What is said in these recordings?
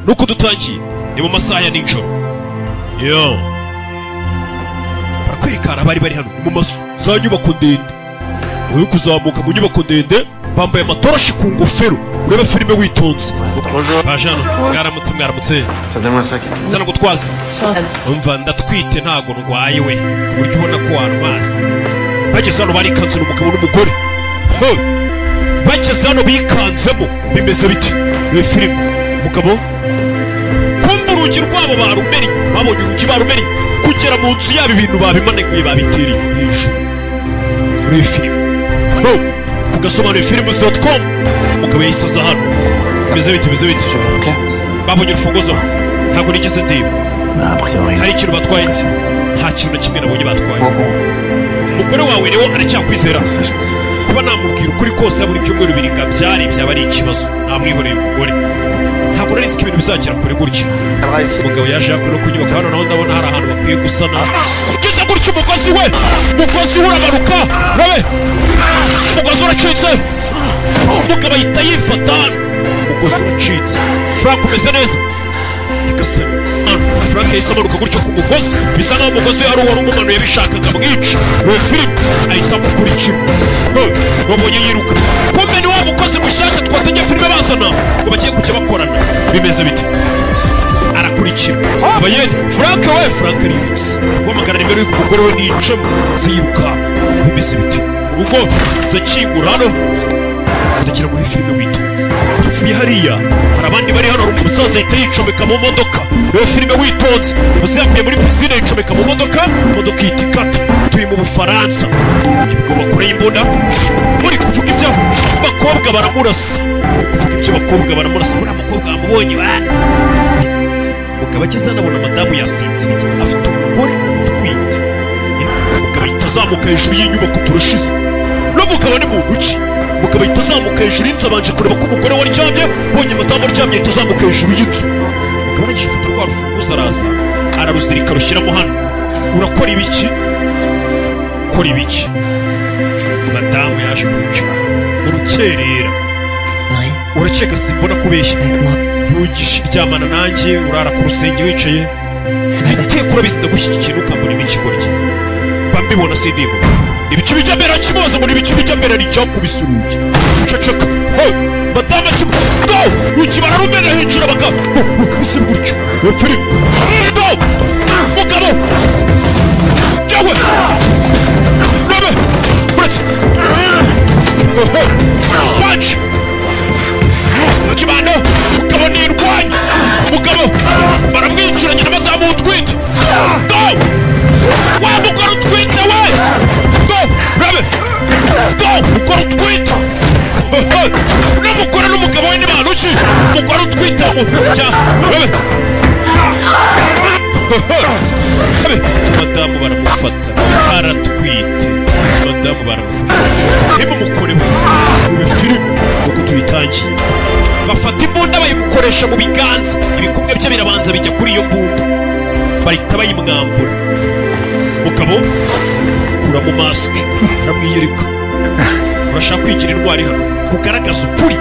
nuko dutangiye ni mu masaha ya nijoro. Yo barakwerekana abari bari hano mu mazu za nyubako ndende, uri kuzamuka mu nyubako ndende bambaye amatoroshi ku ngofero, urebe filime witonze. Bajano mwaramutse zana gutwaza. Umva ndatwite ntago ndwaye we, ku buryo ubona ko warwaza. Bageze hano barikanze n'umugabo n'umugore, bageze hano bikanzemo bimeze biti. Ni filime umugabo kumva urugi rwabo barumeri, babonye urugi barumeri kugera mu nzu yabo, ibintu babimaneguye babitereye hejuru. Muri filime ugasobanura films.com, umugabo yayisaza hano. Bimeze biti babonye urufunguzo, ntabwo nigeze ndiba hari ikintu batwaye, nta kintu na kimwe nabonye batwaye. Umugore wawe rero aracyakwizera, kuba namubwira ukuri kose buri byumweru bibiri ngo abyare byaba ari ikibazo. Namwihoreye umugore, ntabwo nari nzi ko ibintu bizagera kure gutya. Umugabo yaje yakora ku nyubako hano, naho ndabona hari ahantu bakwiye gusana. Ugeze gutya umugozi we uragaruka, wowe umugozi uracitse. Umugabo ahita yifata, umugozi uracitse. Frank umeze neza? Frank yahise amanuka gutyo ku mugozi, bisa nkaho umugozi hari uwari umumanuye bishakaga bwica. Philip ahita amukurikira, babonye yiruka. Kumbe ni wa mukozi mushyashya twatangiye filime bazana ngo bagiye kujya bakorana. Bimeze biti arakurikira abayede. Frank arirutse guhamagara nimero y'umugore we n'icamo ziruka. Bimeze biti urugo zakingura hano, udakira muri filime witonze. Tuvuye hariya hari abandi bari hano, hari umusaza ahita yicomeka mu modoka. Niyo filime witonze, umusaza yavuye muri pisine yicomeka mu modoka, imodoka ihita ikata. Tuyi mu Bufaransa, ubwo bakoreye imbunda, muri kuvuga ibyo bakobwa baramurasa, uriya mukobwa bamubonye bana. Umugabo ageze hano abona madamu yasinziriye, afite umugore utwite. Umugabo ahita azamuka hejuru y'inyubako turashize. N'umugabo ni muntu ki? Umugabo ahita azamuka hejuru y'inzu, abanje kureba ko umugore we aryamye, bonye madamu aryamye ahita azamuka hejuru y'inzu. Umugabo arangije afata rwa rufunguzo araza araruzirika rushyiramo hano. Urakora ibiki? Kora ibiki? Madamu yaje kwicara urukerera. Urakeka simbona kubeshya? Ntugishe iryamana nanjye, urara ku rusenge wicaye. Iteka urabizi ndagushyigikira ntukambone imikigoryi. Mbibona sindibona. Ibicu bijya mbere kimoza, muri ibicu bijya mbere nicakubise urugi. Ceceka. Madamu akimdo urugi bararumena hejuru abagabo. Isi gutyo. Philip. Mugabo. Jawe. Rabe. Brett. Watch. Kibano. Mugabo ni irwanya. Mugabo baramwicuranye na madamu utwite. Wa mugabo utwite we. Rabe. Mugabo utwite. N'umugore n'umugabo we ni bantu ki? Umugore utwite Rabe. Madamu baramufata aratwite. Madamu baramufata hema mukoreho ube filime uko tuyitangiye. Bafata imbunda bayimukoresha mu biganza, ibikumwe bye birabanza bijya kuri iyo mbunda, bahita bayimwambura. Mugabo kura mu masike aramwiyereka. Urashaka kwigira intwari hano, kugaragaza ukuri.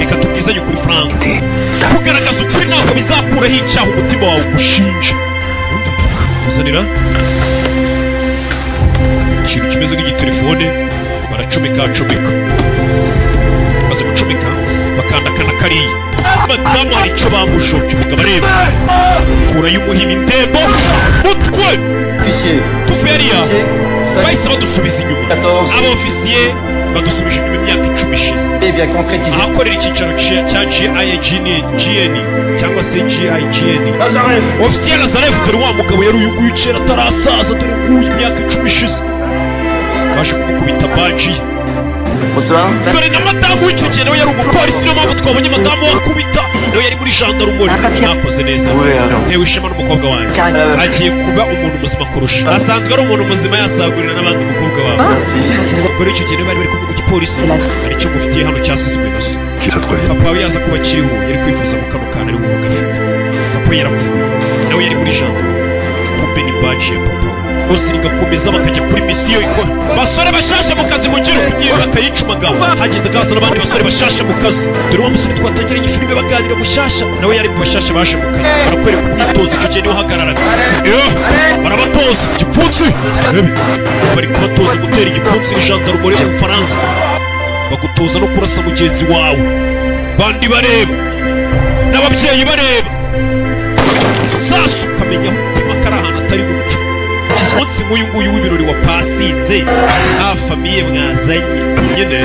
Reka tubwizanye ukuri Frank, kugaragaza ukuri ntabwo bizakuraho icyaha umutima wawe ugushinja. Uzanira ikintu kimeze nk'igitelefone, baracomeka maze gucomeka bakandakana kariya. Madamu hari icyo bamujobye, umugabo areba kurayo umuhini ndembo mutwe. Tuvuye hariya bahise badusubiza inyuma, abofisiye badusubije inyuma imyaka 10 ishize. Ahakorera icyicaro cya GIGN cyangwa se GIGN. Ofisiye Lazaref, dore wa mugabo yari uyu nguyu kera atarasaza, dore nguyu imyaka 10 ishize. Baje kumukubita baji. Dore na madamu w'icyo gihe nawe yari umupolisi, niyo mpamvu twabonye madamu wakubita, nawe yari muri gendarmerie. Mwakoze neza, ntewe ishema n'umukobwa wanjye agiye kuba umuntu muzima kurusha. Asanzwe ari umuntu muzima, yasagurira n'abandi umukobwa wawe. Kuri icyo gihe bari kumwe mu gipolisi, hari icyo mufitiye hano cyasizwe na so. Papa wawe yaza kuba akiriho, yari kwifuza mu kano kana ari wowe ugafite. Papa yarapfuye, nawe yari muri gendarmerie. Kumbe ni baji ya papa we. bose rigakomeza bakajya kuri misiyo ikora basore bashashe mu kazi mugira kugiye bakayicumaga hagenda gaza n'abandi basore bashashe mu kazi dore wa musore twatangiranye filime baganira mushasha nawe yari mu bashashe baje mu kazi barakwereka umwitozo icyo gihe niho hagararaga barabatoza igipfunsi bari kubatoza gutera igipfunsi n'jandarumori mu Bufaransa bagutoza no kurasa mugenzi wawe bandi bareba n'ababyeyi bareba sasu ukamenya aho upima kari ahantu atari gupfa umunsi nk'uyu nguyu w'ibirori wa pasinze nta famiye mwazanye nyine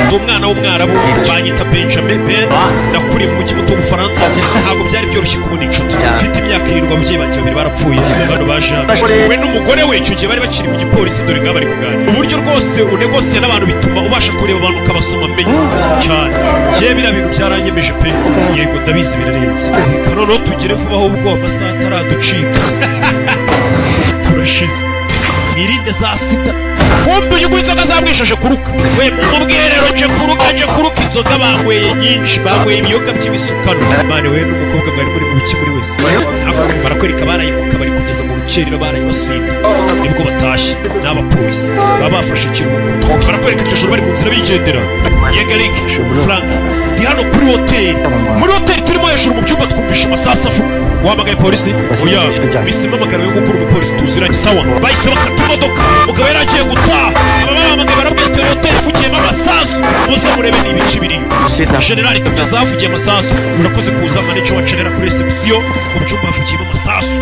ndi umwana w'umwarabu banyita Benjamin Ben nakuriye mu mujyi muto w'Ubufaransa ntabwo byari byoroshye kubona inshuti mfite imyaka 7 ababyeyi banjye babiri barapfuye bano baje we n'umugore we icyo gihe bari bakiri mu gipolisi dore ngaba bari kuganira uburyo rwose unegosiye n'abantu bituma ubasha kureba abantu ukabasoma menye cyane je bira bintu byaranyemeje pe yego ndabizi birarenze noneho tugire vuba aho ubwo amasaha ataraducika turashize mwirinde za sida kumbe uyu inzoga zamwishaje kuruka we mumubwirero nje kuruka inzoga banyweye nyinshi banyweye ibiyoga by'ibisukano mane we n'umukobwa mwari muri mu biki muri wese barakwereka barayimuka bari kugeza mu rukerera barayibasinda nibwo batashye n'abapolisi baba bafashe ikiruhuko barakwereka iryo joro bari mu nzira bigendera yegarike Frank ndi hano kuri hoteli muri hoteli turimo hejuru mu byumba twumvisha amasasu avuga wahamagaye polisi oya bisema amagaro yo gukura umupolisi tuziranye sawa bahise bakata imodoka mugabo yari agiye gutaha ababahamagaye barabwira hoteli ivugiyemo amasasu muze murebe n'ibice biriyo generali tugeze havugiye amasasu urakoze kuza manager wa general kuri reception mu byumba havugiyemo amasasu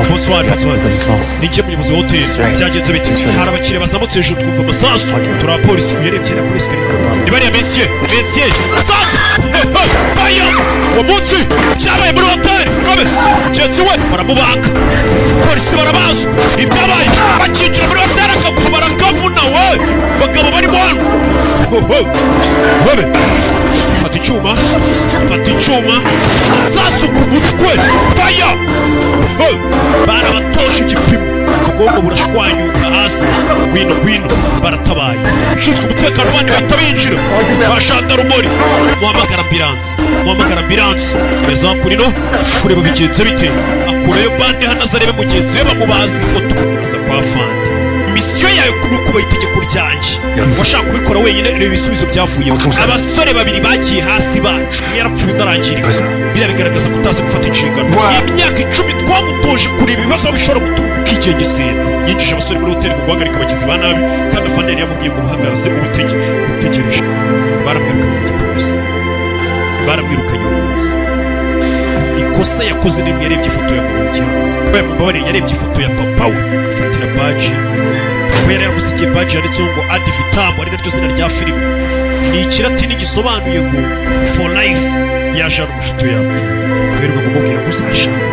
bonsoir nijye muyobozi wa hoteli byagenze bite hari abakiriya bazamutse hejuru twumva amasasu turi abapolisi uyarebye kuri escalier ni bariya messieurs amasasu fire uwo munsi byabaye muri hoteli robe mugenzi we baramubaga polisi barabazwa ibyabaye bakinjira muri hoteli akaguru barakavuna we bagabo barimo hano robe fata icyuma sasu ku mutwe fire barabatoje igipimo ubwonko burashwanyuka hasi gwino baratabaye ushinzwe umutekano bandi bahita binjira bashandarumori muhamagara ambilanse meza kurino kureba bigenze bite akureyo bandi hano azarebe mugenzi we bamubazi moto aza kwa fandi misiyo yayo kuba itegeko ryanjye washaka kubikora wenyine reba ibisubizo byavuyeho abasore babiri bagiye hasi bacu umwe yarapfuye utarangirika biriya bigaragaza ko utazi gufata inshingano imyaka 10 twagutoje kureba ibibazo bishobora guturuka ukigengesera yinjije abasore muri hoteli mu guhagarika abagizi ba nabi kandi afanderi yamubwiye ngo muhagaze utegereje baramwirukanye mu gipolisi baramwirukanye umunsi ikosa yakoze nimwe yarebye ifoto ya murugi hano mbabarire yarebye ifoto ya papa we fatira baji kuko yari yaramusigiye baji yanditseho ngo Ad Vitam ari naryo zina rya filime ni ikilatini gisobanuye ngo for life yaje ari umushuti yapfuye rero bakamubwira ngo uzashaka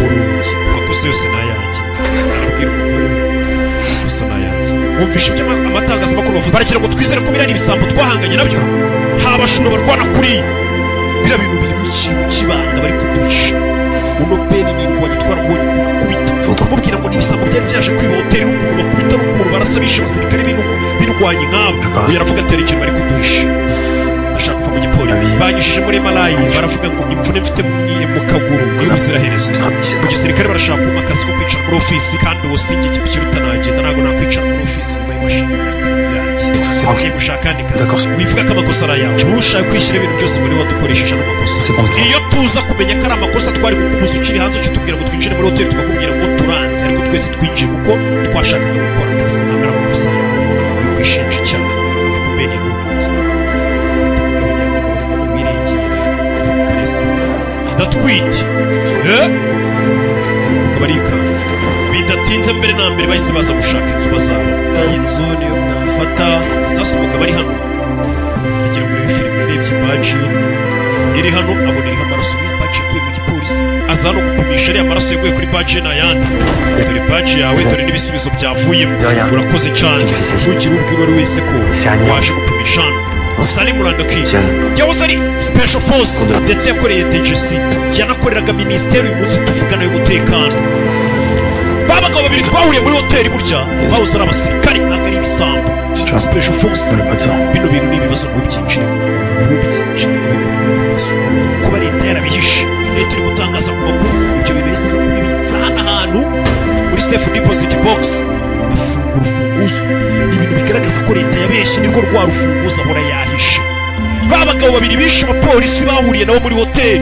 urugi amakosa yose n'ayanjye arabwira umugore we amakosa n'ayanjye wumvishe ibyo amatangazamakuru bavuze barakira ngo twizere ko biriya ibisambo twahanganye nabyo habashura barwana kuriya biriya bintu biri mu kintu kibanga bari kuduhisha uno bene n'indwa gitwara ngo ukunda kubita kumubwira ngo n'ibisambo byari byaje kwiba hoteli n'ukuntu bakubita n'ukuntu barasabisha abasirikare birwanye nk'abo yaravuga atera ikintu bari kuduhisha ndashaka kuva mu gipolisi banyujije muri malayi baravuga ngo imvune mfite mu kaguru y'ubuziraherezo mu gisirikare barashaka kumpa akazi ko kwicara muri ofisi kandi uwo sinjye kiruta nagenda ntabwo nakwicara muri ofisi nyuma y'imashini yanjye ugiye gushaka kandi kazi wivuga ko amakosa ari ayawe ushaka kwishyira ibintu byose muri wadukoresheje n'amakosa iyo tuza kumenya ko ari amakosa twari kukubuza ukiri hanze cyo tubwira ngo twinjire muri hoteli tukakubwira ngo turanze ariko twese twinjiye kuko twashakaga gukora akazi ntabwo ari amakosa yawe yo kwishinja icyaha niko bene yakubwiye ndatwite ukabarika bidatinze mbere na mbere bahise baza gushaka inzu bazaba iyi nzu niyo mwafata sasa umugabo ari hano agira ngo urebe filime yarebye baji iri hano abona iriho amaraso ya baji yakuye mu gipolisi aza no gupimisha ariya amaraso yaguye kuri baji n'ayandi dore baji yawe dore n'ibisubizo byavuyemo urakoze cyane ntugire ubwira uwari wese ko waje gupimisha hano Salim Randaki yahoze ari Special Force ndetse yakoreye DGC yanakoreraga Minisiteri y'umunsi tuvugana y'umutekano babagabo babiri twahuriye muri hoteli burya bahoze ari abasirikari ntabwo ari ibisambo Special Force bino bintu ni ibibazo ntubyinjiremo kuba leta yarabihishe leta iri gutangaza ku makuru ibyo bintu yahise aza kubibitsa hano ahantu muri safe deposit box ko rwa rufunguzo ahora yahishe. Ba bagabo babiri bishe abapolisi bahuriye nabo muri hoteli.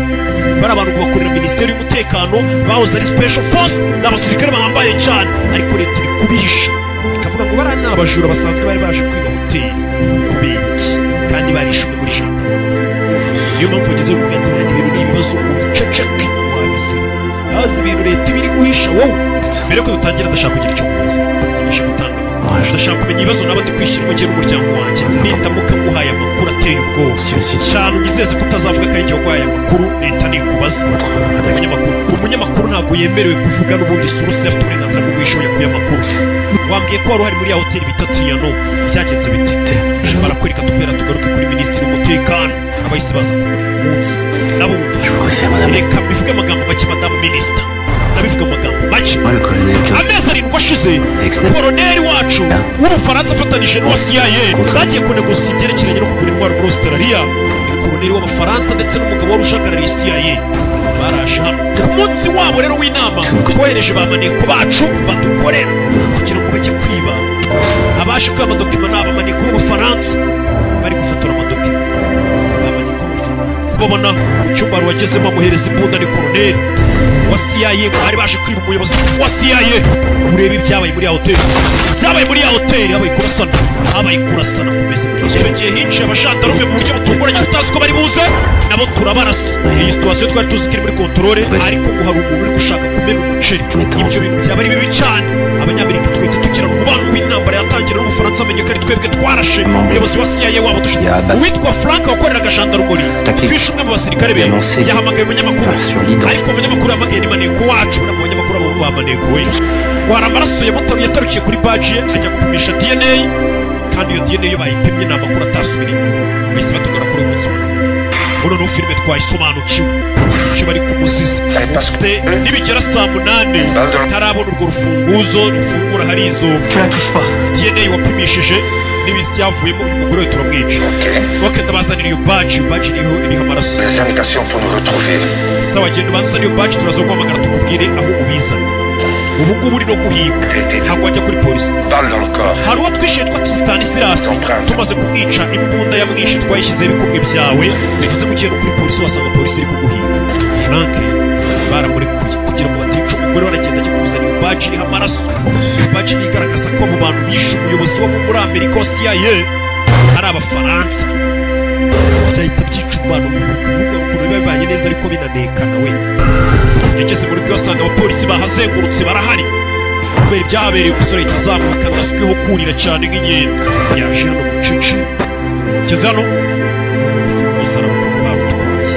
Bari abantu bakorera minisiteri y'umutekano bahoze ari special force n'abasirikare bahambaye cyane, ariko leta iri kubihisha ikavuga ngo bari n'abajura basanzwe bari baje kwiba hoteli. Kubera iki? Kandi barishwe muri gendarmerie. Niyo mpamvu bageze ku gatanya ibintu n'ibibazo mu biceceke wabizira. Hazi ibintu leta ibiri guhisha wowe. Mbere ko dutangira ndashaka kugira icyo kubaza. Ndashaka gutanga ndashaka kumenya ibibazo naba ndi kwishyira mu gihe n'umuryango wanjye nindamuka nguhaye amakuru ateye ubwoba cyane unyizeze ko utazavuga ko ari igihe waguhaye amakuru leta nikubaza. Umunyamakuru ntabwo yemerewe kuvuga n'ubundi suruse afite uburenganzira bwo guhisha yakuye amakuru. Wambwiye ko wari uhari muri ya hoteli bita Triano, byagenze bite? Barakwereka tuvera tugaruke kuri minisitiri w'umutekano abahise baza kumureba umunsi nabumva. Reka mbivuge amagambo make madamu minisita, ndabivuga amagambo make. Amezi arindwi ashize koroneri wacu w'umufaransa afatanije n'uwa CIA bagiye kunegosia ibyerekeranye no kugura indwara muri Australia. Ni koroneri w'abafaransa ndetse n'umugabo wari ujagarariye CIA baraje hano. Ku munsi wabo rero w'inama twohereje ba maneko bacu badukorera kugira ngo bajye kwiba. Abaje kwiba amadokima ni abamaneko b'abafaransa bari gufotora amadokima. Abamaneko b'abafaransa babona mu cyumba wagezemo amuhereza imbunda ni koroneri wa CIA bari baje kwiba umuyobozi wa CIA. Urebe ibyabaye muri ya hoteli, byabaye muri ya hoteli, habaye kurasana kumeze. Icyo gihe hinjiye abashandarume mu buryo butunguranye tutazi ko bari buze nabo turabarasa. Iyi situation twari tuzi kiri muri controle, ariko ngo hari umuntu uri gushaka kumena umuceri. Ibyo bintu byaba ari bibi cyane. Abanyamerika twite tugira umubano w'intambara yatangira n'Ubufaransa amenye ko ari twebwe twarashe umuyobozi wa CIA wabo dushaka. Uwitwa Frank wakoreraga gendarmerie twishe umwe mu basirikare be yahamagaye umunyamakuru, ariko umunyamakuru yamagaye ni maneko wacu na umunyamakuru abo bamaneko we wari amaraso yatarukiye kuri badge ye ajya gupimisha DNA, kandi iyo DNA yo bayipimye nta makuru atasubira inyuma. Bahise batugana kuri uyu munsi wa none. Uno filime twayisobanukiwe icyo bari kumuziza ufite nibigera saa 8 ntarabona urwo rufunguzo rufungura hari izo DNA wapimishije n'ibisi yavuyemo umugore we turamwica. Ok, ndabazanira iyo badge iriho amaraso. Sawa, genda ubanza niyo badge turaza guhamagara tukubwire aho ubizana. Ubu ngubu uri no guhiga ntabwo wajya kuri polisi. Hari uwo twishyuye twa Stanislas tumaze kumwica, imbunda yamwishe twayishyizeho ibikumwe byawe, bivuze ngo ugiye no kuri polisi wasanga polisi iri kuguhiga. Frank baramurekuye kugira ngo batica umugore we, aragenda ajya kuzana iyo badge iriho amaraso. Iyo badge ni igaragaza ko mu bantu bishe umuyobozi wo muri Amerika wa CIA ari abafaransa. Byahita byica umubano w'ibihugu ukuntu biba bibanye neza ariko binanekana we. Yageze muri byo asanga abapolisi bahazengurutse barahari kubera ibyahabereye. Umusore ahita azamuka adazwiho kurira cyane nk'inkende. Yaje hano mucici ageze hano uzana abantu barutwaye.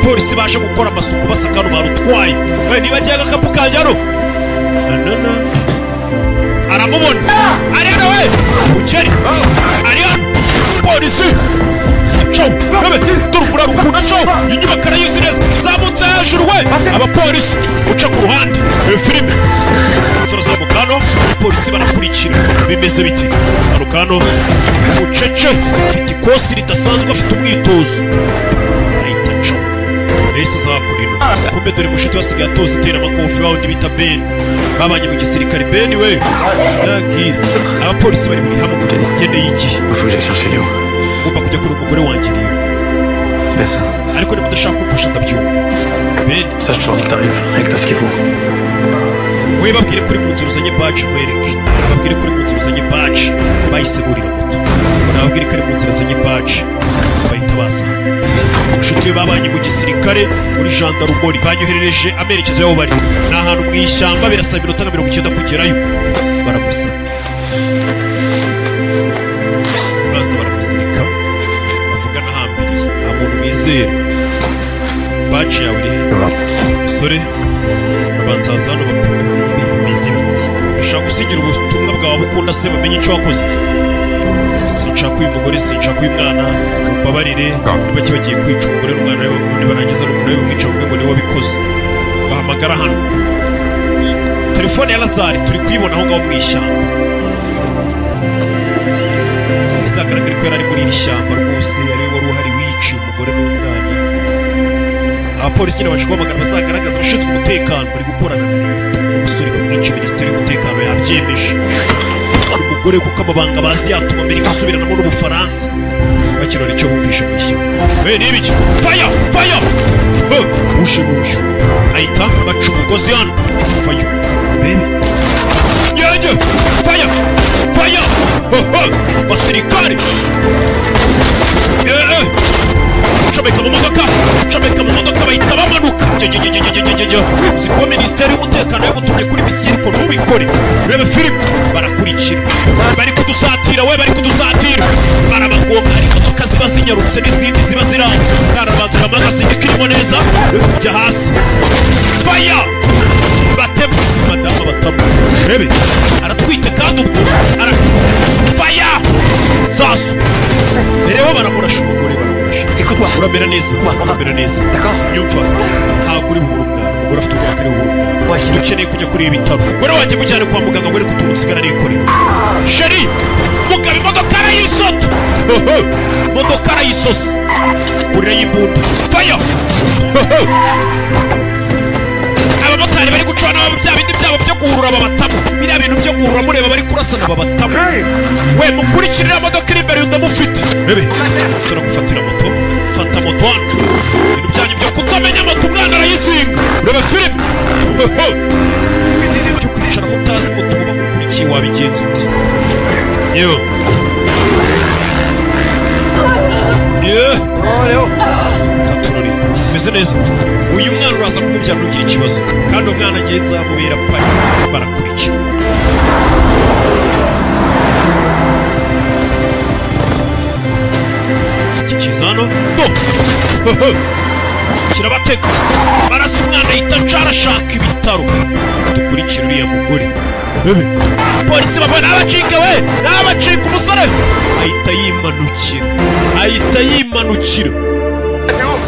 Polisi baje gukora amasuku basaka hano barutwaye. We nibagiye agakapu kanjye hano aramubona ari hano we ukeri ari hano polisi Chow, turukura rukunda chow, inyubako arayuzi neza, zamutse hejuru we. Abapolisi uca ku ruhande filime turazamuka hano, abapolisi barakurikira. Bimeze biti hano umucece ufite ikosi ridasanzwe afite umwitozo ahita chow yahise azakurira. Kumbe dore mushito wasigaye atoza itera amakofi wawundi bita Ben, babanye mu gisirikare. Ben we nagire abapolisi bari muri hamwe ngeneye igihe ugomba kujya kuri umugore wanjye rero. Ariko niba udashaka kumfasha ndabyumva. Ben we babwire kuri mu nzira uzanye badge nkwereke. Babwire kuri mu nzira uzanye badge bahise burira moto. Nababwire kuri mu nzira uzanye badge bahita baza. Inshuti we babanye mu gisirikare muri gendarmerie banyoherereje amerekezo yabo bari ni ahantu mu ishyamba, birasaba iminota 90 kugerayo. Baramusaka banza baramusirika bavuga n'ahambiriye nta muntu wizera. Badge yawe iri musore urabanza haza hano bapima barebe bimeze biti. Ushaka gusigira ubutumwa bwawe ukunda se bamenye icyo wakoze. Sinshaka uyu mugore, sinshaka uyu mwana, umbabarire. Niba kibagiye kwica umugore n'umwana we, nibarangiza n'umuntu we bamwica avuga ngo niwe wabikoze. Bahamagara hano telefone ya Lazari turi kuyibona aho ngaho mu ishyamba. Bizagaragara ko yari ari muri iri shyamba rwose, ari we wari uhari wiciye umugore n'umwana. Abapolisi nyine baje guhamagara bazagaragaza abashinzwe umutekano bari gukorana na leta. Umusore bamwica, minisiteri y'umutekano yabyemeje. umugore kuko amabanga bazi yatuma Amerika isubiranamo n'Ubufaransa bakirora icyo bumvisha mu ishyamba n'ibiki fire ushe n'ushyu ahita baca umugozi hano fire bebe yeje fire basirikare comeka mu modoka bahita bamanuka sikuba minisiteri y'umutekano yagutumye kuri misiyo ariko ntubikore rebe Filipe barakurikira bari kudusatira barabagonga hari imodoka ziba zinyarutse n'izindi ziba ziranze karabanzura amagazini kirimo neza kujya hasi faya batema madamu batamu rebe aratwite kandi ubwo faya sasu bereho baramurasha umugore uramera neza nyumva ntabwo uri bubura umwana umugore afite umwaka ari bubura umwana dukeneye kujya kuri ibi bitaro umugore wanjye mujyane kwa muganga ngo reka utuntu usigara nikorera sheri mugabo imodoka arayisota imodoka arayisosa kurira y'imbunda faya abamotari bari gucana bya bindi byabo byo guhurura ababatamu biriya bintu byo guhurura mureba bari kurasana ababatamu we mukurikirira modoka iri imbere y'undamufite bebe usura gufatira moto fata moto hano ibintu byanyu byo kutamenya moto umwana arayizinga urebe Filipe byo kwicara mutazi moto muba mukurikiye wabigenza uti katurori meze neza uyu mwana uraza kumubyara ugira ikibazo kandi umwana agenza mubera pari barakurikira kizano kirabatega barasa umwana ahita arashaka ibitaro dukurikira uriya mugore polisi babona n'abacika umusore ahita yimanukira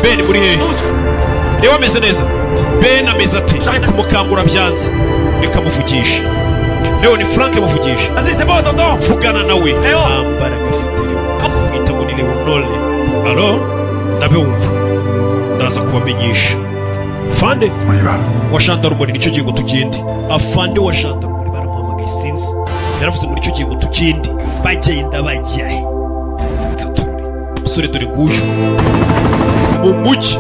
Ben muri hehe reba ameze neza Ben ameze ati kumukangura byanze reka muvugisha Leo ni Frank muvugisha vugana nawe ambara gafite mwita ngo ni Leonole alo ndabumva ndaza kubamenyesha Fande wa gendarmerie nicyo gihe ngo tugende afande wa gendarmerie baramuhamagaye sinzi yaravuze ngo nicyo gihe ngo tugende bagenda bajyahe katururi musore dore nguyu mu mujyi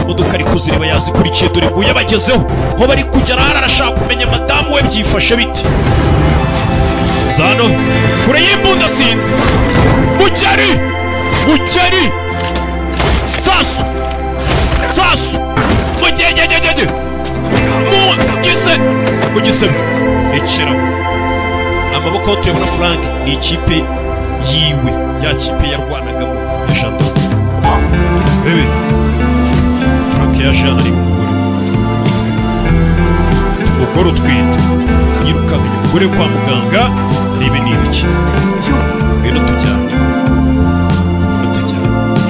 imodoka ari kuzireba yazikurikiye dore nguyu abagezeho aho bari kugera arashaka kumenya madamu we byifashe biti zano kure y'imbunda sinzi Mugeri sasu mugegegegege mugisemo ekeraho amaboko aho tuyabona Frank ni ikipe yiwe ya kipe yarwanagamo eshatu bebe Frank yajana ari umugore utwite yirukanye umugore kwa muganga nibe n'ibiki ngeno tujyana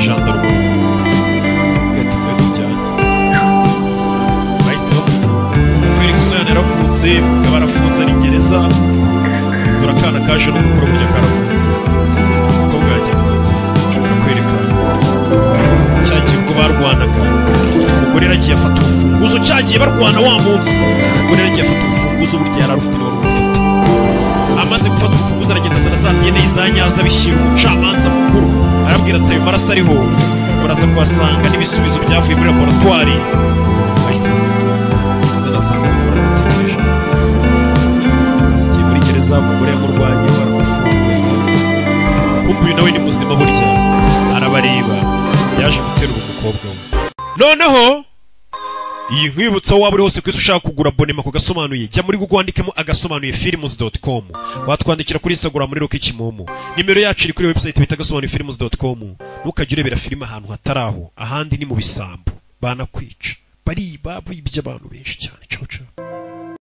gendarmerie yaravutse barafunze ari gereza turakana kaje no gukora mu karafunze ko bwageze ati barakwereka cyagiye ko barwanaga umugore yaragiye afata urufunguzo cyagiye barwana wa munsi umugore yaragiye afata urufunguzo burya yararufite wari rufite amaze gufata urufunguzo aragenda sana za DNA zanyaza bishyira umucamanza mukuru arabwira ati maraso ariho baraza kuhasanga n'ibisubizo byavuye muri laboratoire ahise zanasanga umugore yamurwanye waramufunguza kumbuye nawe ni muzima burya arabareba yaje guterura umukobwa we noneho iyi nkwibutsa waba uri hose kwisi ushaka kugura abonema ku gasomanuye jya muri Google wandikemo agasomanuye films.com watwandikira kuri Instagram muri Rocky Kimomo nimero yacu iri kuri website bita gasomanuye films.com ntukajye urebera filime ahantu hataraho ahandi ni mu bisambo banakwica bariba bibye abantu benshi cyane